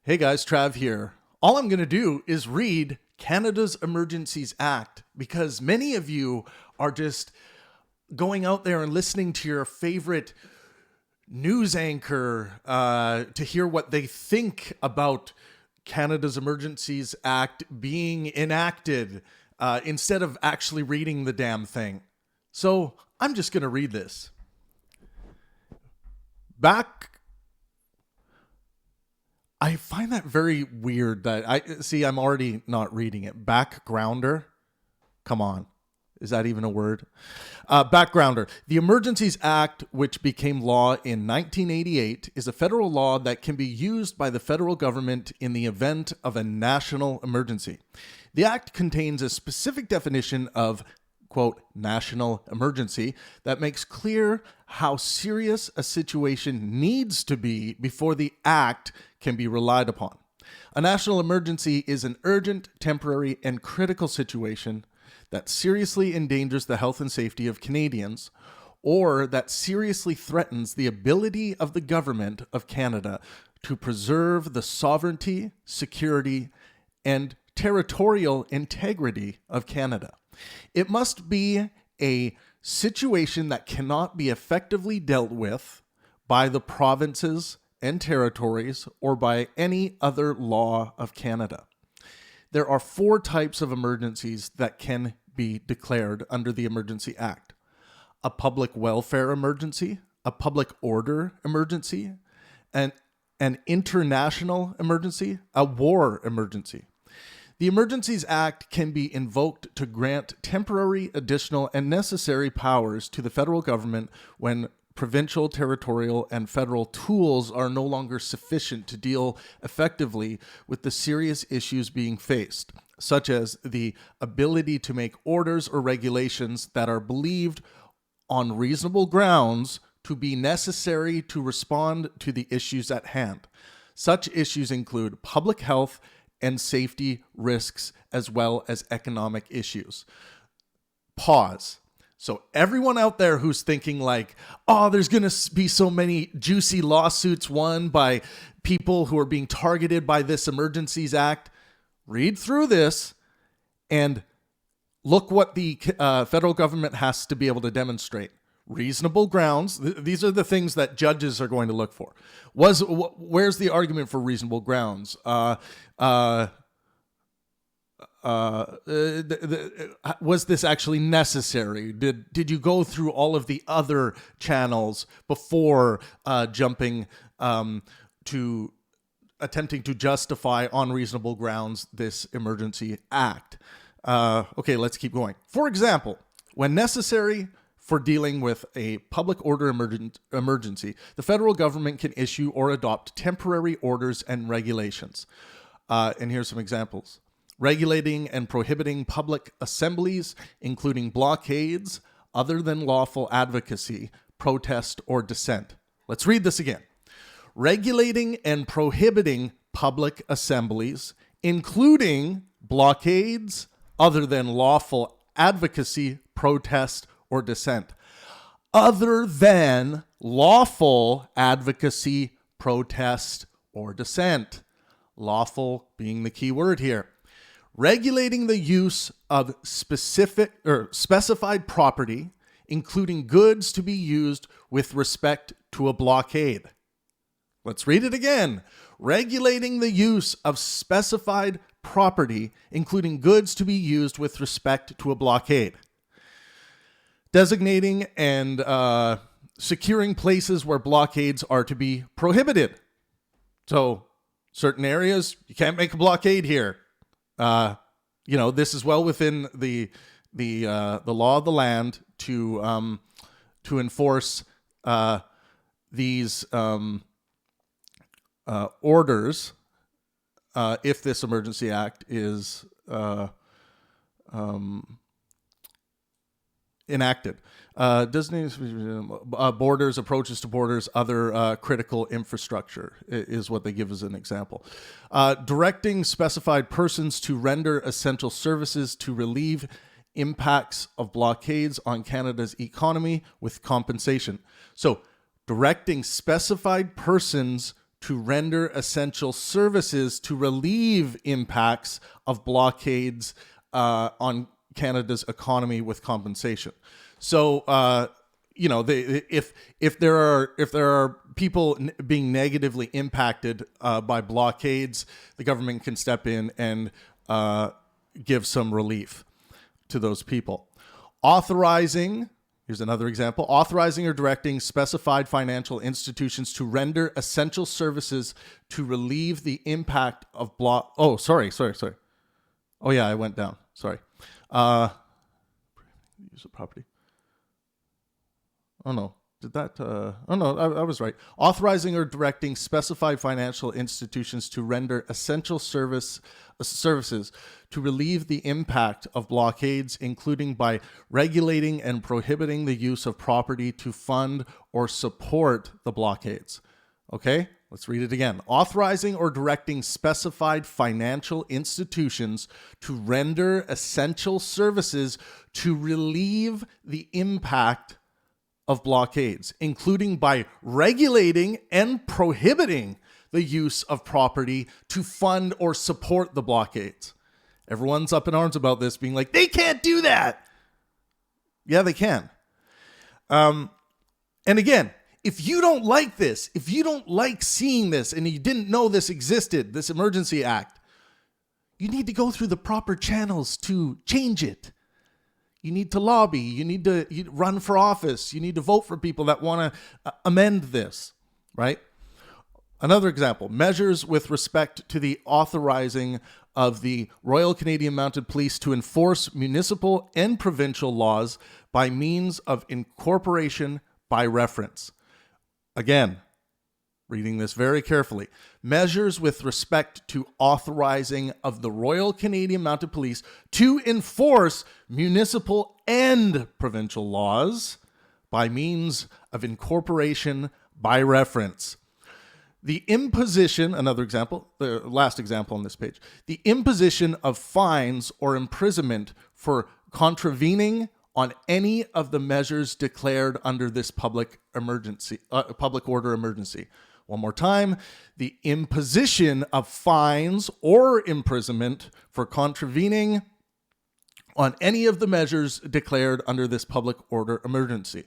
Hey guys, Trav here. All I'm going to do is read Canada's Emergencies Act because many of you are just going out there and listening to your favorite news anchor to hear what they think about Canada's Emergencies Act being enacted instead of actually reading the damn thing. So I'm just going to read this. I find that very weird that I'm already not reading it. Backgrounder? Come on. Is that even a word? Backgrounder. The Emergencies Act, which became law in 1988, is a federal law that can be used by the federal government in the event of a national emergency. The act contains a specific definition of, quote, national emergency that makes clear how serious a situation needs to be before the act can be relied upon. A national emergency is an urgent, temporary, and critical situation that seriously endangers the health and safety of Canadians, or that seriously threatens the ability of the government of Canada to preserve the sovereignty, security, and territorial integrity of Canada. It must be a situation that cannot be effectively dealt with by the provinces and territories or by any other law of Canada. There are 4 types of emergencies that can be declared under the Emergency Act: a public welfare emergency, a public order emergency, an international emergency, a war emergency. The Emergencies Act can be invoked to grant temporary, additional, and necessary powers to the federal government when provincial, territorial, and federal tools are no longer sufficient to deal effectively with the serious issues being faced, such as the ability to make orders or regulations that are believed on reasonable grounds to be necessary to respond to the issues at hand. Such issues include public health and safety risks, as well as economic issues. Pause. So everyone out there who's thinking like, oh, there's going to be so many juicy lawsuits won by people who are being targeted by this Emergencies Act, read through this and look what the federal government has to be able to demonstrate. Reasonable grounds. These are the things that judges are going to look for. Where's the argument for reasonable grounds? Was this actually necessary? Did you go through all of the other channels before jumping to attempting to justify on reasonable grounds this Emergency Act? Okay, let's keep going. For example, when necessary for dealing with a public order emergency, the federal government can issue or adopt temporary orders and regulations. And here's some examples. Regulating and prohibiting public assemblies, including blockades, other than lawful advocacy, protest, or dissent. Let's read this again. Regulating and prohibiting public assemblies, including blockades, other than lawful advocacy, protest, or dissent. Other than lawful advocacy, protest, or dissent. Lawful being the key word here. Regulating the use of specified property, including goods to be used with respect to a blockade. Let's read it again. Regulating the use of specified property, including goods to be used with respect to a blockade. Designating and securing places where blockades are to be prohibited. So, certain areas, you can't make a blockade here. This is well within the law of the land to enforce these orders if this Emergency Act is enacted. Designating borders, approaches to borders, other critical infrastructure is what they give as an example. Directing specified persons to render essential services to relieve impacts of blockades on Canada's economy with compensation. So directing specified persons to render essential services to relieve impacts of blockades on Canada's economy with compensation. So, if there are people being negatively impacted by blockades, the government can step in and give some relief to those people. Here's another example. Authorizing or directing specified financial institutions to render essential services to relieve the impact of sorry. Oh yeah, I went down. Sorry. Use of property. Oh no. Did that? Oh no, I was right. Authorizing or directing specified financial institutions to render essential services to relieve the impact of blockades, including by regulating and prohibiting the use of property to fund or support the blockades. Okay, let's read it again. Authorizing or directing specified financial institutions to render essential services to relieve the impact of blockades, including by regulating and prohibiting the use of property to fund or support the blockades. Everyone's up in arms about this, being like, they can't do that. Yeah, they can. And again, if you don't like this, if you don't like seeing this, and you didn't know this existed, this Emergency Act, you need to go through the proper channels to change it. You need to lobby. You need to run for office. You need to vote for people that want to amend this, right? Another example, measures with respect to the authorizing of the Royal Canadian Mounted Police to enforce municipal and provincial laws by means of incorporation by reference. Again, reading this very carefully. Measures with respect to authorizing of the Royal Canadian Mounted Police to enforce municipal and provincial laws by means of incorporation by reference. The imposition, another example, the last example on this page, the imposition of fines or imprisonment for contravening on any of the measures declared under this public order emergency. One more time, the imposition of fines or imprisonment for contravening on any of the measures declared under this public order emergency.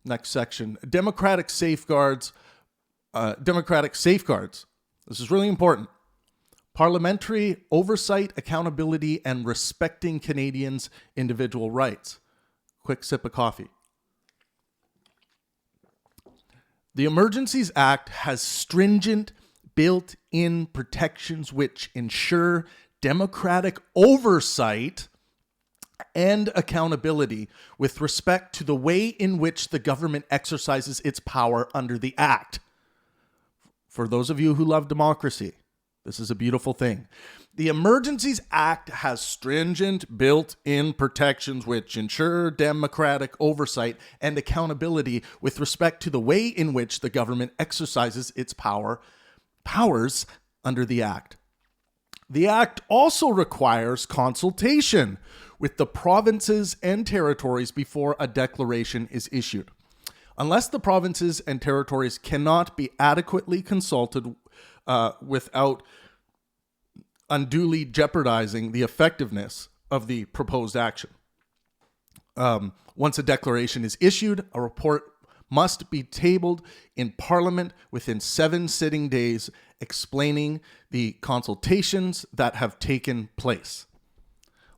Next section, democratic safeguards. This is really important. Parliamentary oversight, accountability, and respecting Canadians' individual rights. Quick sip of coffee. The Emergencies Act has stringent built-in protections which ensure democratic oversight and accountability with respect to the way in which the government exercises its power under the Act. For those of you who love democracy, this is a beautiful thing. The Emergencies Act has stringent built-in protections which ensure democratic oversight and accountability with respect to the way in which the government exercises its powers under the Act. The Act also requires consultation with the provinces and territories before a declaration is issued. Unless the provinces and territories cannot be adequately consulted without unduly jeopardizing the effectiveness of the proposed action. Once a declaration is issued, a report must be tabled in Parliament within 7 sitting days, explaining the consultations that have taken place.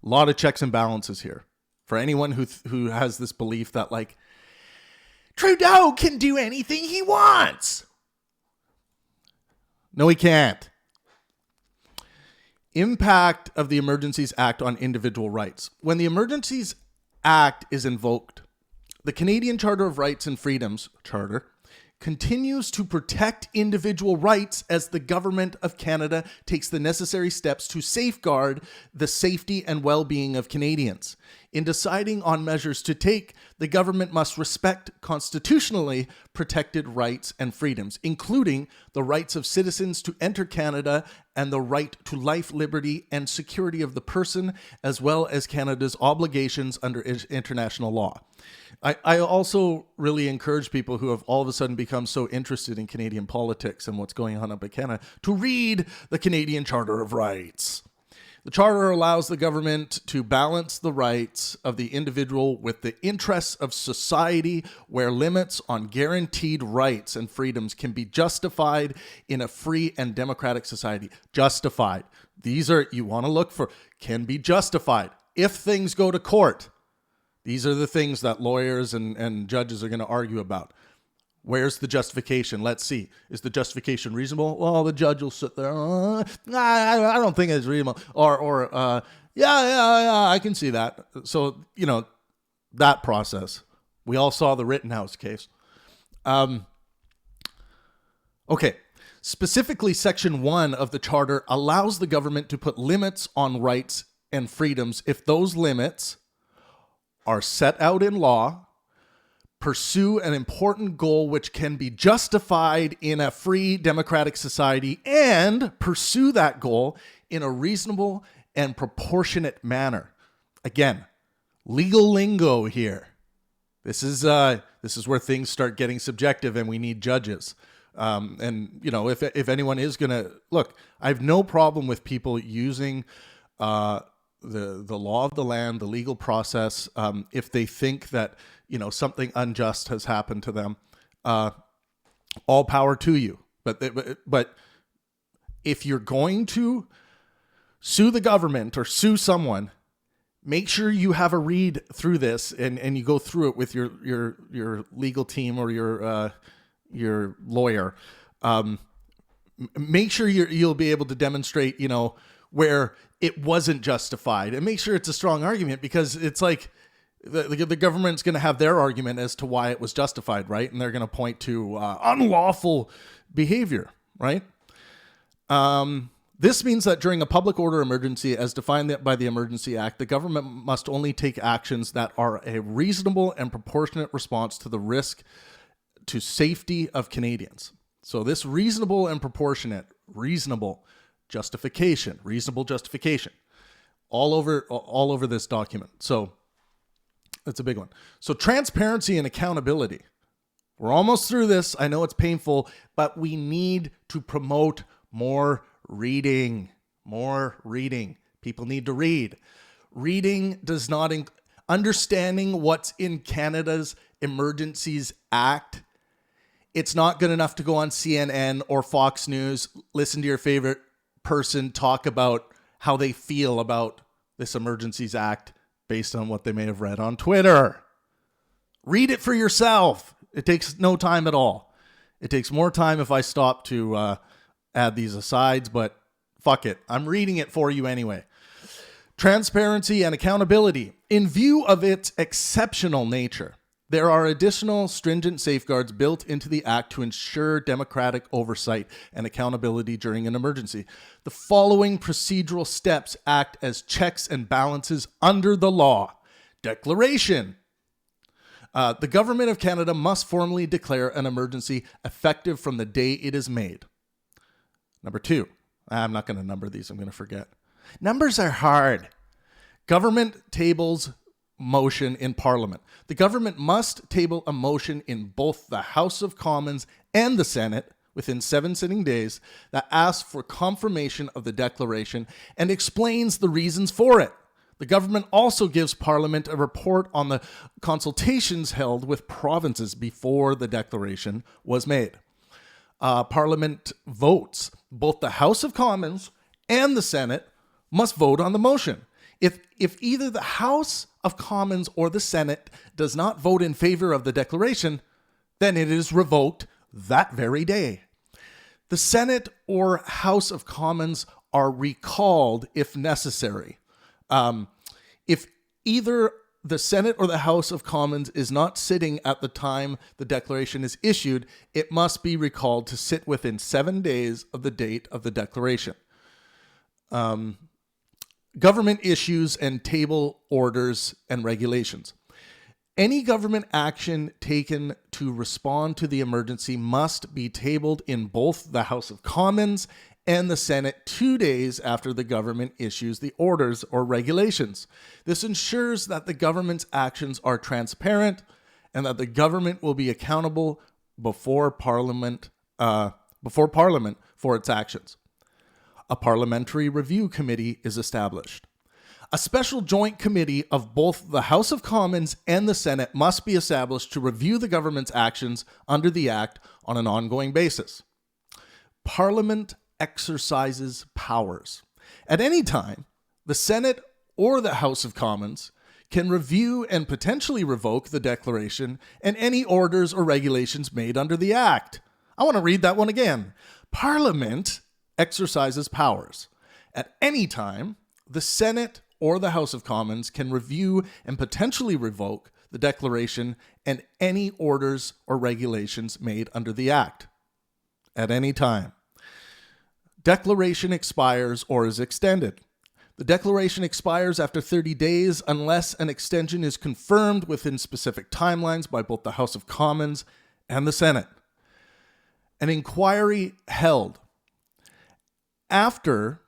A lot of checks and balances here. For anyone who has this belief that, like, Trudeau can do anything he wants. No, he can't. Impact of the Emergencies Act on individual rights. When the Emergencies Act is invoked, the Canadian Charter of Rights and Freedoms Charter continues to protect individual rights as the Government of Canada takes the necessary steps to safeguard the safety and well-being of Canadians. In deciding on measures to take, the government must respect constitutionally protected rights and freedoms, including the rights of citizens to enter Canada and the right to life, liberty, and security of the person, as well as Canada's obligations under international law. I also really encourage people who have all of a sudden become so interested in Canadian politics and what's going on up in Canada to read the Canadian Charter of Rights. The Charter allows the government to balance the rights of the individual with the interests of society, where limits on guaranteed rights and freedoms can be justified in a free and democratic society. Justified. These are, you want to look for, can be justified. If things go to court, these are the things that lawyers and judges are going to argue about. Where's the justification? Let's see. Is the justification reasonable? Well, the judge will sit there. I don't think it's reasonable. Yeah, I can see that. So, that process. We all saw the Rittenhouse case. Okay. Specifically, Section 1 of the Charter allows the government to put limits on rights and freedoms if those limits are set out in law, pursue an important goal which can be justified in a free democratic society, and pursue that goal in a reasonable and proportionate manner. Again, legal lingo here. This is where things start getting subjective, and we need judges. If anyone is gonna look, I have no problem with people using the law of the land, the legal process, if they think that something unjust has happened to them. All power to you. But if you're going to sue the government or sue someone, make sure you have a read through this and you go through it with your legal team or your lawyer. Make sure you'll be able to demonstrate, where it wasn't justified, and make sure it's a strong argument, because it's like the government's going to have their argument as to why it was justified, right? And they're going to point to unlawful behavior, right? This means that during a public order emergency, as defined by the Emergency Act, the government must only take actions that are a reasonable and proportionate response to the risk to safety of Canadians. So this reasonable and proportionate, reasonable justification, all over this document. So that's a big one. So transparency and accountability. We're almost through this. I know it's painful, but we need to promote more reading. People need to read. Reading does not understanding what's in Canada's Emergencies Act. It's not good enough to go on CNN or Fox News, listen to your favorite person talk about how they feel about this Emergencies Act based on what they may have read on Twitter. Read it for yourself. It takes no time at all. It takes more time if I stop to add these asides, but fuck it. I'm reading it for you anyway. Transparency and accountability. In view of its exceptional nature, there are additional stringent safeguards built into the Act to ensure democratic oversight and accountability during an emergency. The following procedural steps act as checks and balances under the law. Declaration. The Government of Canada must formally declare an emergency effective from the day it is made. Number 2. I'm not going to number these. I'm going to forget. Numbers are hard. Government tables motion in Parliament. The government must table a motion in both the House of Commons and the Senate within 7 sitting days that asks for confirmation of the declaration and explains the reasons for it. The government also gives Parliament a report on the consultations held with provinces before the declaration was made. Parliament votes. Both the House of Commons and the Senate must vote on the motion. If either the House of Commons or the Senate does not vote in favor of the declaration, then it is revoked that very day. The Senate or House of Commons are recalled if necessary. If either the Senate or the House of Commons is not sitting at the time the declaration is issued, it must be recalled to sit within 7 days of the date of the declaration. government issues and table orders and regulations. Any government action taken to respond to the emergency must be tabled in both the House of Commons and the Senate 2 days after the government issues the orders or regulations. This ensures that the government's actions are transparent and that the government will be accountable before Parliament for its actions. A parliamentary review committee is established. A special joint committee of both the House of Commons and the Senate must be established to review the government's actions under the Act on an ongoing basis. Parliament exercises powers. At any time, the Senate or the House of Commons can review and potentially revoke the declaration and any orders or regulations made under the Act. I want to read that one again. Parliament exercises powers. At any time, the Senate or the House of Commons can review and potentially revoke the declaration and any orders or regulations made under the Act. At any time. Declaration expires or is extended. The declaration expires after 30 days unless an extension is confirmed within specific timelines by both the House of Commons and the Senate. An inquiry held after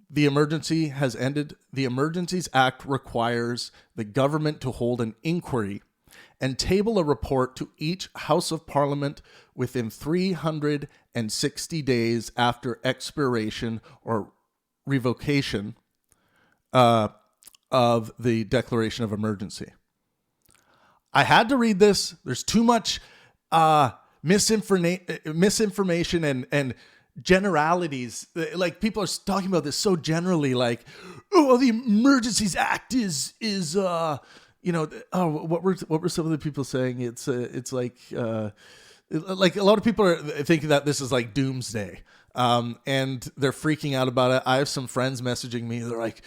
the emergency has ended. The Emergencies Act requires the government to hold an inquiry and table a report to each House of Parliament within 360 days after expiration or revocation of the declaration of emergency. I had to read this. There's too much misinformation and generalities. Like, people are talking about this so generally, like, oh, the Emergencies Act is what were some of the people saying? It's like a lot of people are thinking that this is like doomsday, and they're freaking out about it. I have some friends messaging me. They're like,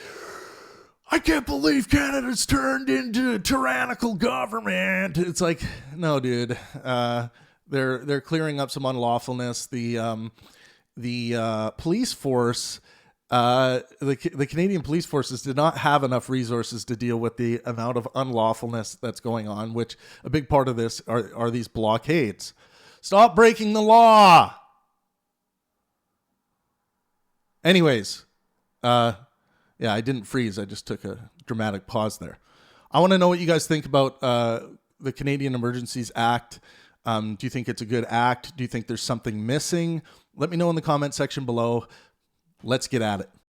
I can't believe Canada's turned into a tyrannical government. It's like, no, dude. They're clearing up some unlawfulness. The police force, the Canadian police forces did not have enough resources to deal with the amount of unlawfulness that's going on, which a big part of this are these blockades. Stop breaking the law. Anyways, yeah, I didn't freeze. I just took a dramatic pause there. I want to know what you guys think about the Canadian Emergencies Act. Do you think it's a good act? Do you think there's something missing? Let me know in the comment section below. Let's get at it.